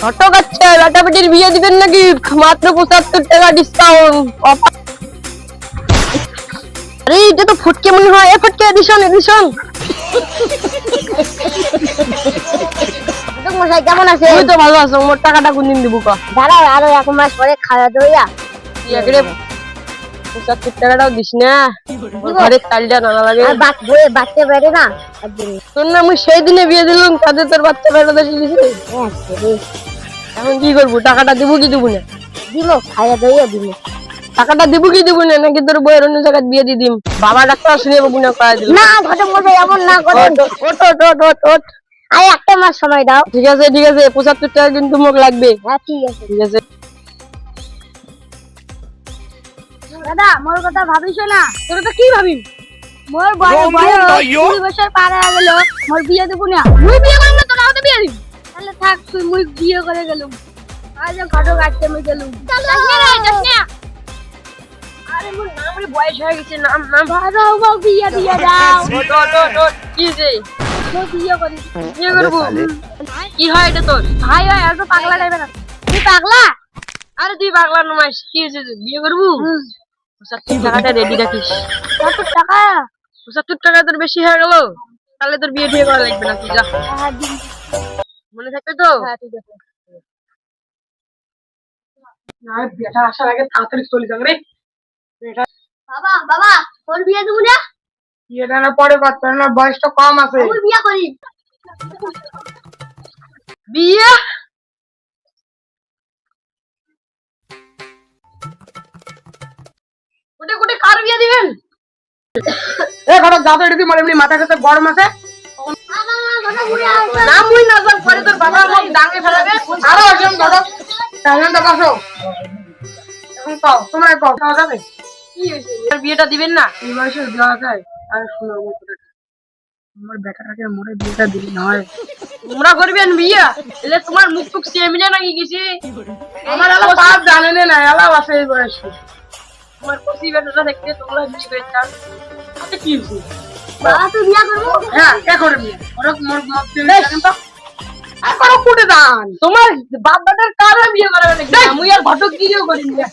ঘটক আছে, বেটাবেটির বিয়ে দিবেন নাকি? মাত্র 75 টাকা ডিসকাউন্ট অফার। আরে এটা তো ফুটকে মনে হয়। ফুটকে এডিশন এডিশন। ঘটক মশাই কেমন আছে? তুই তো ভালো আছো। মোর টাকাটা কোনদিন দিব কা? দাঁড়াও আরো 1 মাস পরে খাওয়া দইয়া একরে 75 টাকাটাও দিস না। ঘরের চালটা নানা লাগে। আর বাচ্চা বেড়ে না তোর না আমি সেই দিনে বিয়ে দিলাম, তাদের তোর বাচ্চা বেড়াতে দিয়েছে। এখন কি করবো? টাকাটা দিব কি দিব না? দিব খাওয়া দইয়া দিব। টাকাটা দিব কি দিব না? নাকি তোর বইয়ের অন্য জায়গায় বিয়ে দিয়ে দিম? বাবা ডাক্তার শুনে গুণা করা দিল না ঘটক মশাই এমন না করেন। ওট ওট ওট ওট ওট। আর 1 মাস সময় দাও। ঠিক আছে ঠিক আছে, 75 টাকা কিন্তু মোক লাগবে। হ্যাঁ ঠিক আছে। ঠিক আছে। দাদা মোর কথা ভাবিস না। তোর তো কি ভাবি? মোর বয়স 2 বছর পার হয়ে গেল, মোর বিয়ে দেব না। মুই বিয়ে করব না, তোর আওতে বিয়ে দিবি? তাহলে থাক তুই মুই বিয়ে করে গেলুম। আজ ঘটক আজকে আমি গেলুম। আরে মোর নাম রে বয়স হয়ে গেছে। নাম নাম ভালো বউ বিয়ে দিয়ে দাও। ওট ওট ওট ওট। কি যে মোর বিয়ে করি। বিয়ে করব? কি হয় এটা তোর? ভাই ভাই এত পাগলা টাইপের না। তুই পাগলা? আরে তুই পাগলা নমাইস। কি হয়েছে? বিয়ে করব? 75 টাকাটা রেডি রাখিস। কত টাকা? 75 টাকা তোর বেশি হয়ে গেল। তাহলে তোর বিয়ে ঠিক করা লাগবে না, তুই যা। হ্যাঁ দিন। মনে থাকবে তো? হ্যাঁ ঠিক আছে। না বেটা আসার আগে তাড়াতাড়ি চলে যাবে রে। বাবা বাবা তোর বিয়ে দেব না। বিয়েটা না পরে করতে হবে, না বয়সটা কম আছে। আমি বিয়ে করি। বিয়ে? কোটে কোটে কার বিয়ে দিবেন? এ ঘটক দাদা এটা দিয়ে এমনি মাথা কাছে গরম আছে। না মুই না যাম, পরে তোর বাবা আমাকে ডাঙে ফেলাবে। আরো একজন ঘটক টাইমটা বসো। এখন কও, তোমরা কও খাওয়া যাবে? কি হয়েছে? এর বিয়েটা দিবেন না? এই বয়সে দেওয়া যায়? আর শুনো আমার বেটাটাকে মরে বিয়েটা দিলি না হয়। তোমরা করবেন বিয়ে? এলে তোমার মুখ টুক সেমিনে নাকি কিছু? আমার এলা বাপ জানেনে না, এলা আছে এই বয়সে। তোমার কচি বেটাটা দেখতে তোমরা বিয়ে করে চান। আচ্ছা কি হয়েছে? বাবা তুই বিয়ে করবো? হ্যাঁ কে করবি? ওরা মোর মত দিলে তো আর করো কুটে দান। তোমার বাপ বেটার কারা বিয়ে করাবে নাকি? আমি আর ঘটক গিয়েও করি না।